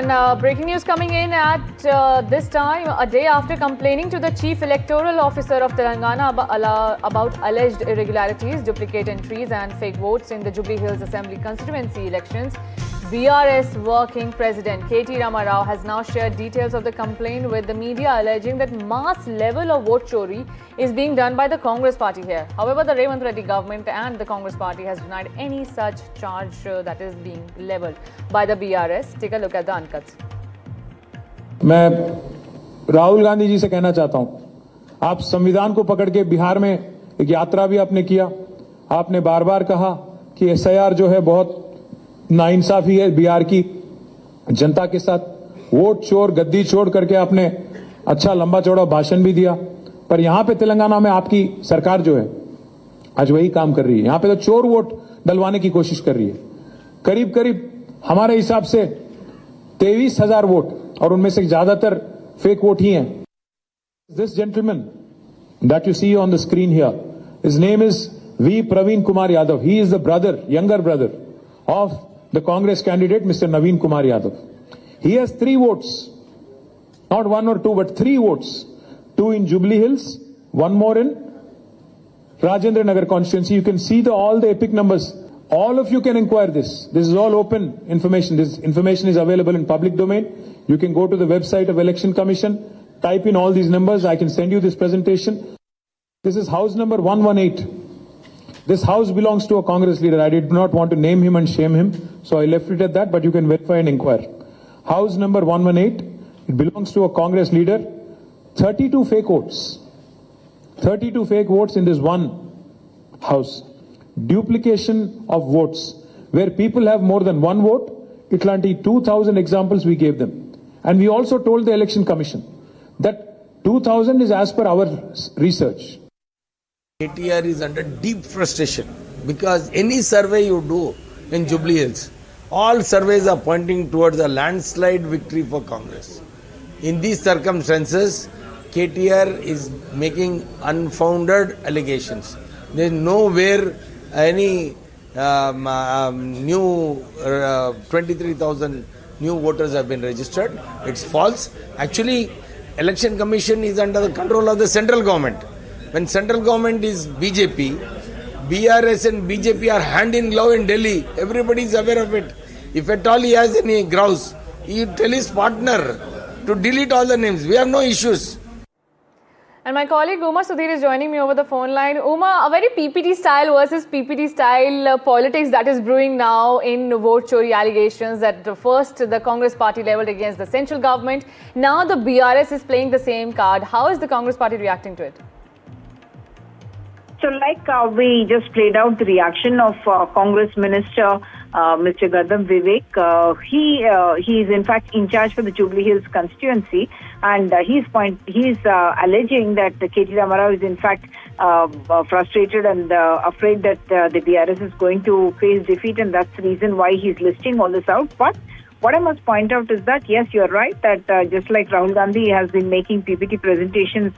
And breaking news coming in at this time, a day after complaining to the Chief Electoral Officer of Telangana about alleged irregularities, duplicate entries and fake votes in the Jubilee Hills Assembly constituency elections, BRS Working President K.T. Rama Rao has now shared details of the complaint with the media, alleging that mass level of vote chori is being done by the Congress party here. However, the Revanth Reddy government and the Congress party has denied any such charge that is being levelled by the BRS. Take a look at the uncuts. मैं राहुल गांधी जी से कहना चाहता हूं, आप संविधान को पकड़ के बिहार में एक यात्रा भी आपने किया। आपने बार बार कहा कि एसआईआर जो है बहुत नाइंसाफी है बिहार की जनता के साथ, वोट चोर गद्दी चोर करके आपने अच्छा लंबा चौड़ा भाषण भी दिया। पर यहां पे तेलंगाना में आपकी सरकार जो है आज वही काम कर रही है। यहां पे तो चोर वोट डलवाने की कोशिश कर रही है। करीब करीब हमारे हिसाब से 23,000 वोट और उनमें से ज्यादातर फेक वोट ही हैं। This gentleman that you see on the screen here, his name is V Praveen Kumar Yadav. He is the brother, younger brother of the Congress candidate Mr. Naveen Kumar Yadav. He has 3 votes, not 1 or 2 but 3 votes, 2 in Jubilee Hills, 1 more in Rajendra Nagar constituency. You can see all the epic numbers. All of you can inquire this. This is all open information. This information is available in public domain. You can go to the website of Election Commission, type in all these numbers. I can send you this presentation. This is house number 118. This house belongs to a Congress leader. I did not want to name him and shame him, so I left it at that, but you can verify and inquire. House number 118, it belongs to a Congress leader. 32 fake votes. 32 fake votes in this one house. Duplication of votes. Where people have more than one vote, itlanti 2,000 examples we gave them. And we also told the Election Commission that 2,000 is as per our research. KTR is under deep frustration because any survey you do in Jubilee Hills, all surveys are pointing towards a landslide victory for Congress. In these circumstances, KTR is making unfounded allegations. There is nowhere any new 23,000 new voters have been registered. It's false. Actually, Election Commission is under the control of the central government. When central government is BJP, BRS and BJP are hand in glove in Delhi. Everybody is aware of it. If at all he has any grouse, he will tell his partner to delete all the names. We have no issues. And my colleague Uma Sudhir is joining me over the phone line. Uma, a very PPT style versus PPT style politics that is brewing now in vote chori allegations that first the Congress party leveled against the central government. Now the BRS is playing the same card. How is the Congress party reacting to it? So like we just played out the reaction of Congress Minister Mr. Gadam Vivek. He is in fact in charge for the Jubilee Hills constituency, and he's alleging that K.T. Rama Rao is in fact frustrated and afraid that the BRS is going to face defeat, and that's the reason why he's listing all this out. But what I must point out is that, yes, you're right, that just like Rahul Gandhi has been making PPT presentations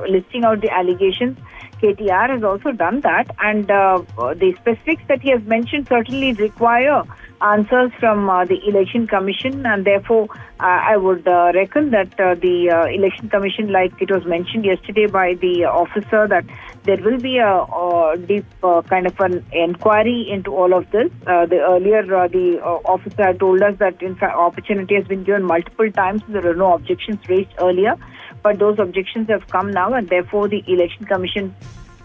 listing out the allegations, KTR has also done that, and the specifics that he has mentioned certainly require answers from the Election Commission, and therefore I would reckon that the Election Commission, like it was mentioned yesterday by the officer, that there will be a deep kind of an inquiry into all of this. The officer had told us that in fact opportunity has been given multiple times. There were no objections raised earlier, but those objections have come now, and therefore the Election Commission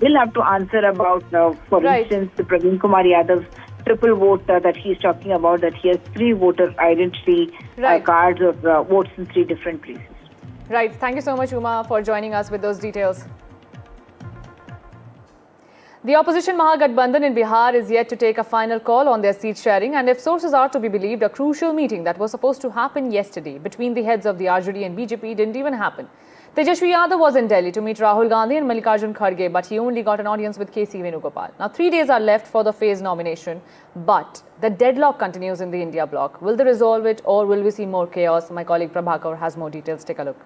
will have to answer about, for instance, the Praveen Kumar Yadav triple vote that he's talking about, that he has 3 voter identity cards or votes in 3 different places. Right. Thank you so much, Uma, for joining us with those details. The opposition Mahagathbandhan in Bihar is yet to take a final call on their seat sharing, and if sources are to be believed, a crucial meeting that was supposed to happen yesterday between the heads of the RJD and BJP didn't even happen. Tejashwi Yadav was in Delhi to meet Rahul Gandhi and Mallikarjun Kharge, but he only got an audience with KC Venugopal. Now 3 days are left for the phase nomination, but the deadlock continues in the India bloc. Will they resolve it, or will we see more chaos? My colleague Prabhakar has more details. Take a look.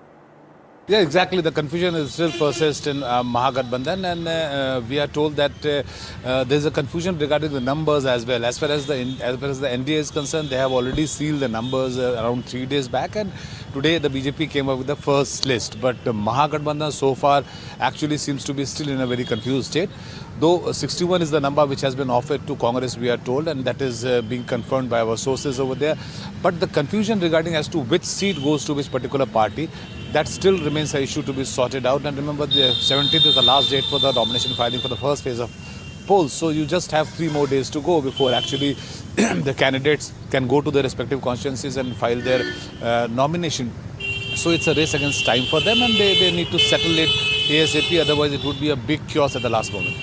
Yeah, exactly. The confusion is still persists in Mahagathbandhan, and we are told that there's a confusion regarding the numbers as well. As far as the NDA is concerned, they have already sealed the numbers around 3 days back, and today the BJP came up with the first list. But Mahagathbandhan so far actually seems to be still in a very confused state. Though 61 is the number which has been offered to Congress, we are told, and that is being confirmed by our sources over there. But the confusion regarding as to which seat goes to which particular party, that still remains an issue to be sorted out. And remember, the 17th is the last date for the nomination filing for the first phase of polls. So you just have 3 more days to go before actually the candidates can go to their respective constituencies and file their nomination. So it's a race against time for them, and they need to settle it ASAP. Otherwise, it would be a big chaos at the last moment.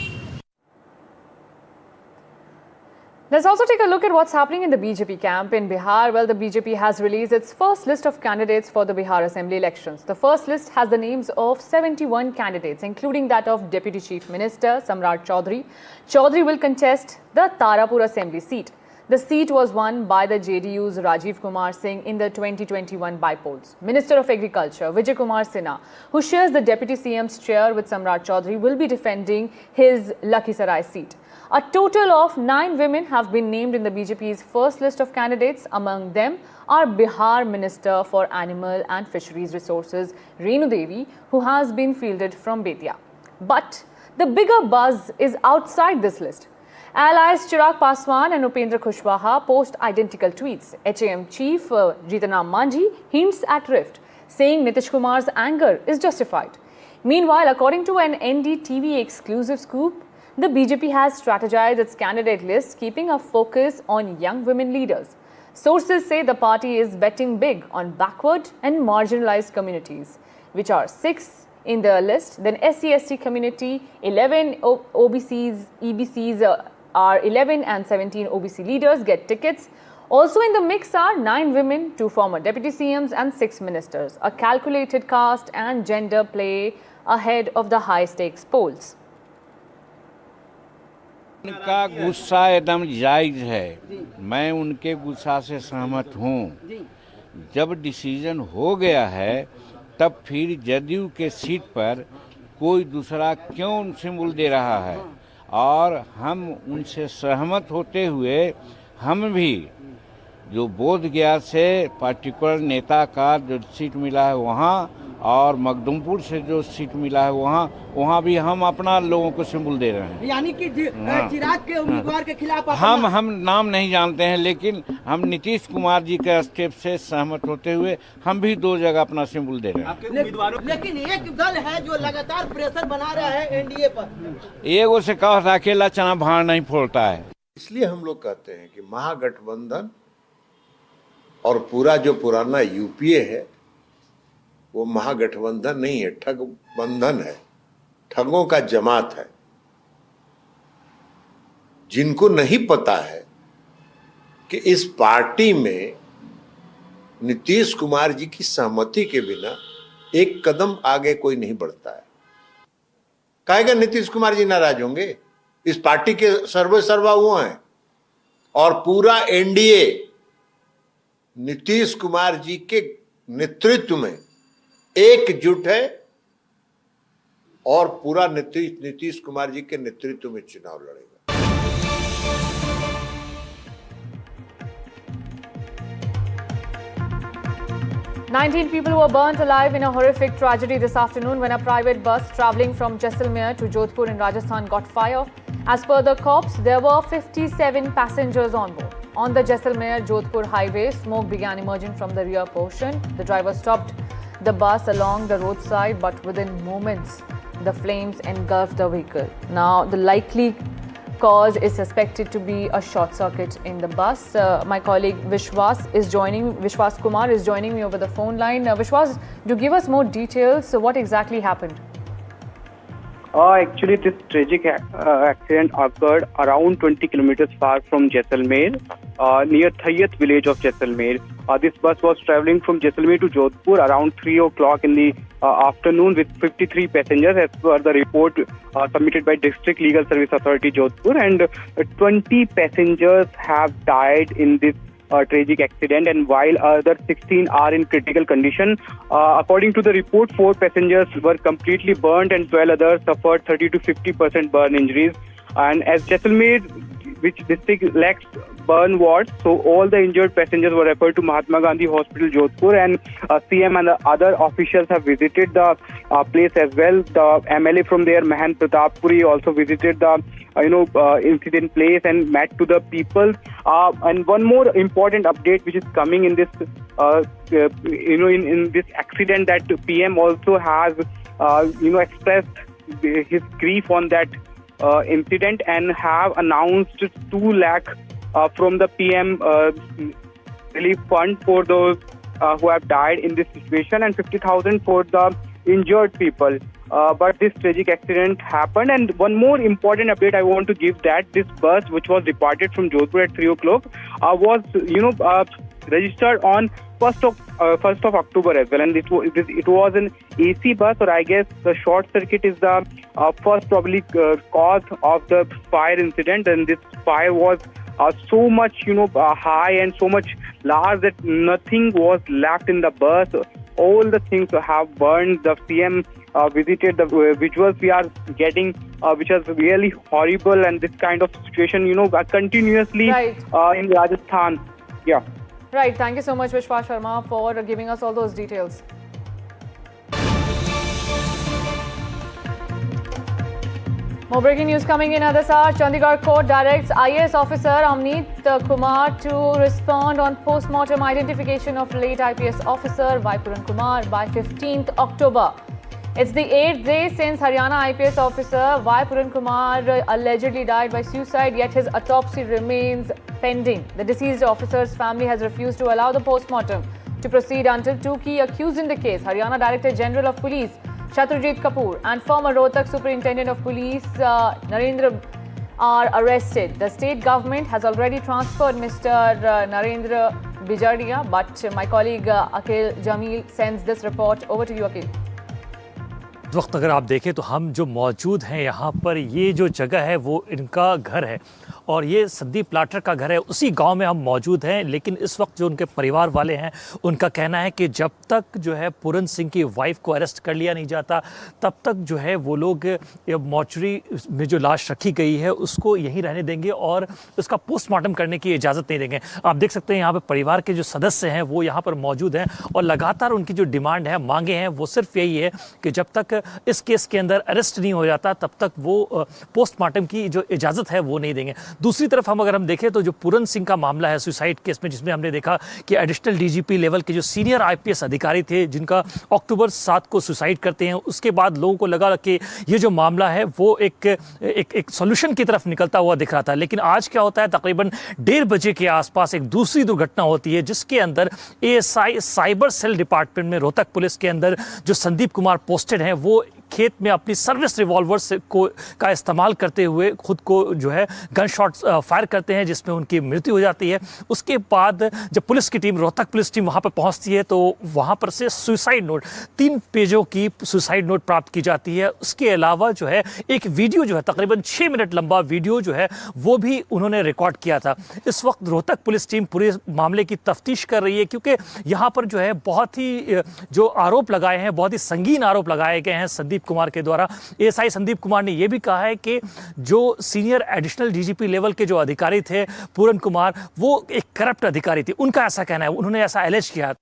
Let's also take a look at what's happening in the BJP camp in Bihar. Well, the BJP has released its first list of candidates for the Bihar Assembly elections. The first list has the names of 71 candidates, including that of Deputy Chief Minister Samrat Chaudhary. Chaudhary will contest the Tarapur Assembly seat. The seat was won by the JDU's Rajiv Kumar Singh in the 2021 by-polls. Minister of Agriculture Vijay Kumar Sinha, who shares the Deputy CM's chair with Samrat Chaudhary, will be defending his Lakhisarai seat. A total of 9 women have been named in the BJP's first list of candidates. Among them are Bihar Minister for Animal and Fisheries Resources Renu Devi, who has been fielded from Betia. But the bigger buzz is outside this list. Allies Chirag Paswan and Upendra Kushwaha post identical tweets. HAM Chief Jitanram Manjhi hints at rift, saying Nitish Kumar's anger is justified. Meanwhile, according to an NDTV exclusive scoop, the BJP has strategized its candidate list, keeping a focus on young women leaders. Sources say the party is betting big on backward and marginalized communities, which are 6 in the list. Then SC/ST community, 11 OBCs, EBCs are 11 and 17 OBC leaders get tickets. Also in the mix are 9 women, 2 former deputy CMs and 6 ministers. A calculated caste and gender play ahead of the high-stakes polls. उनका गुस्सा एकदम जायज़ है, मैं उनके गुस्सा से सहमत हूँ। जब डिसीजन हो गया है तब फिर जदयू के सीट पर कोई दूसरा क्यों सिंबल दे रहा है, और हम उनसे सहमत होते हुए हम भी जो बोध गया से पार्टिकुलर नेता का जो सीट मिला है वहाँ, और मखदुमपुर से जो सीट मिला है वहाँ भी हम अपना लोगों को सिंबल दे रहे हैं। यानी कि चिराग के उम्मीदवार के खिलाफ हम नाम नहीं जानते हैं, लेकिन हम नीतीश कुमार जी के स्टेप से सहमत होते हुए हम भी 2 जगह अपना सिंबल दे रहे हैं। लेकिन एक दल है जो लगातार प्रेशर बना रहा है एनडीए पर। एगो से कहा था अकेला चना भाड़ नहीं फोड़ता है। इसलिए हम लोग कहते हैं कि महागठबंधन और पूरा जो पुराना यूपीए है वो महागठबंधन नहीं है, ठग बंधन है, ठगों का जमात है। जिनको नहीं पता है कि इस पार्टी में नीतीश कुमार जी की सहमति के बिना एक कदम आगे कोई नहीं बढ़ता है। कहेगा नीतीश कुमार जी नाराज होंगे? इस पार्टी के सर्वे सर्वा वो हैं, और पूरा एनडीए नीतीश कुमार जी के नेतृत्व में एकजुट है, और पूरा नीतीश कुमार जी के नेतृत्व में चुनाव लड़ेगा। 19 people were burnt alive in a horrific tragedy this afternoon when a private bus travelling from Jaisalmer to Jodhpur in Rajasthan got fire. As per the cops, there were 57 passengers on board. On the Jaisalmer-Jodhpur highway, smoke began emerging from the rear portion. The driver stopped the bus along the roadside, but within moments, the flames engulfed the vehicle. Now, the likely cause is suspected to be a short circuit in the bus. My colleague Vishwas Kumar is joining me over the phone line. Vishwas, do give us more details. So what exactly happened? Actually, this tragic accident occurred around 20 kilometers far from Jaisalmer, near Thayyat village of Jaisalmer. This bus was travelling from Jaisalmer to Jodhpur around 3 o'clock in the afternoon with 53 passengers, as per the report submitted by District Legal Service Authority Jodhpur, and 20 passengers have died in this tragic accident, and while other 16 are in critical condition. According to the report, 4 passengers were completely burned and 12 others suffered 30 to 50% burn injuries. And as Jaisalmer, which district lacks burn wards, so all the injured passengers were referred to Mahatma Gandhi Hospital, Jodhpur, and CM and the other officials have visited the place as well. The MLA from there, Mahant Pratap Puri, also visited the incident place and met to the people. And one more important update which is coming in this, in this accident, that PM also has, expressed his grief on that incident and have announced 2 lakh from the PM relief fund for those who have died in this situation, and 50,000 for the injured people. But this tragic accident happened, and one more important update I want to give, that this bus which was departed from Jodhpur at 3 o'clock was registered on 1st of October as well, and it was an AC bus, or I guess the short circuit is the first probably cause of the fire incident. And this fire was so much high and so much large that nothing was left in the bus. All the things have burned. The CM visited the visuals we are getting, which is really horrible, and this kind of situation continuously in Rajasthan. Yeah. Right. Thank you so much, Vishwas Sharma, for giving us all those details. More breaking news coming in at this hour. Chandigarh Court directs IAS officer Amneet Kumar to respond on post-mortem identification of late IPS officer Vaipuran Kumar by 15th October. It's the 8th day since Haryana IPS officer Vaipuran Kumar allegedly died by suicide, yet his autopsy remains pending. The deceased officer's family has refused to allow the post-mortem to proceed until 2 key accused in the case, Haryana Director General of Police Shatrujit Kapoor and former Rohtak Superintendent of Police Narendra, are arrested. The state government has already transferred Mr. Narendra Bijaria, but my colleague Akhil Jamil sends this report. Over to you, Akhil. इस वक्त अगर आप देखें तो हम जो मौजूद हैं यहाँ पर, ये जो जगह है वो इनका घर है और ये संदीप लाठर का घर है। उसी गांव में हम मौजूद हैं, लेकिन इस वक्त जो उनके परिवार वाले हैं उनका कहना है कि जब तक जो है पूरन सिंह की वाइफ को अरेस्ट कर लिया नहीं जाता, तब तक जो है वो लोग मॉर्चरी में जो लाश रखी गई है उसको यहीं रहने देंगे और उसका पोस्टमार्टम करने की इजाज़त नहीं देंगे। आप देख सकते हैं यहाँ पर परिवार के जो सदस्य हैं वो यहाँ पर मौजूद हैं और लगातार उनकी जो डिमांड है, मांगे हैं, वो सिर्फ यही है कि जब तक इस केस के अंदर अरेस्ट नहीं हो जाता तब तक वो पोस्टमार्टम की जो इजाज़त है वो नहीं देंगे। दूसरी तरफ अगर हम देखें तो जो पूरन सिंह का मामला है सुसाइड केस में, जिसमें हमने देखा कि एडिशनल डीजीपी लेवल के जो सीनियर आईपीएस अधिकारी थे जिनका अक्टूबर 7 को सुसाइड करते हैं, उसके बाद लोगों को लगा कि ये जो मामला है वो एक सॉल्यूशन की तरफ निकलता हुआ दिख रहा था। लेकिन आज क्या होता है, तकरीबन 1:30 बजे के आसपास एक दूसरी दुर्घटना होती है जिसके अंदर एएसआई साइबर सेल डिपार्टमेंट में रोहतक पुलिस के अंदर जो संदीप कुमार पोस्टेड हैं वो खेत में अपनी सर्विस रिवॉल्वर का इस्तेमाल करते हुए खुद को जो है गन शॉट फायर करते हैं, जिसमें उनकी मृत्यु हो जाती है। उसके बाद जब पुलिस की टीम, रोहतक पुलिस टीम वहां पर पहुंचती है तो वहां पर से सुसाइड नोट, 3 पेजों की सुसाइड नोट प्राप्त की जाती है। उसके अलावा जो है एक वीडियो जो है तकरीबन 6 मिनट लंबा वीडियो जो है वो भी उन्होंने रिकॉर्ड किया था। इस वक्त रोहतक पुलिस टीम पूरे मामले की तफ्तीश कर रही है, क्योंकि यहाँ पर जो है बहुत ही जो आरोप लगाए हैं, बहुत ही संगीन आरोप लगाए गए हैं संदीप कुमार के द्वारा। एएसआई संदीप कुमार ने यह भी कहा है कि जो सीनियर एडिशनल डीजीपी लेवल के जो अधिकारी थे पूरन कुमार, वो एक करप्ट अधिकारी थे, उनका ऐसा कहना है, उन्होंने ऐसा एलिज किया।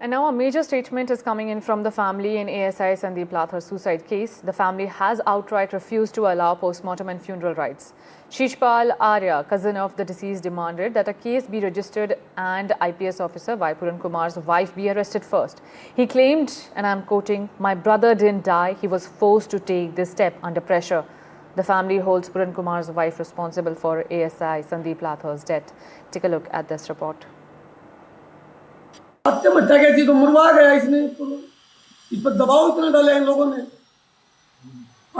And now a major statement is coming in from the family in ASI Sandeep Lathar's suicide case. The family has outright refused to allow postmortem and funeral rites. Shishpal Arya, cousin of the deceased, demanded that a case be registered and IPS officer Vaipuran Kumar's wife be arrested first. He claimed, and I'm quoting, "My brother didn't die, he was forced to take this step under pressure." The family holds Puran Kumar's wife responsible for ASI Sandeep Lathar's death. Take a look at this report. आत्महत्या की थी तो मरवा गया इसने, इस पर दबाव इतना डाला इन लोगों ने।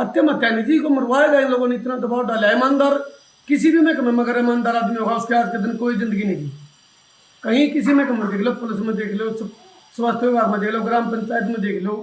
आत्महत्या नहीं थी, को मरवाया गया इन लोगों ने, इतना दबाव डाला। ईमानदार किसी भी महकमे में अगर ईमानदार आदमी होगा उसके आज के दिन कोई जिंदगी नहीं थी। कहीं किसी महकमे में देख लो, पुलिस में देख लो, स्वास्थ्य विभाग में देख लो, ग्राम पंचायत में देख लो,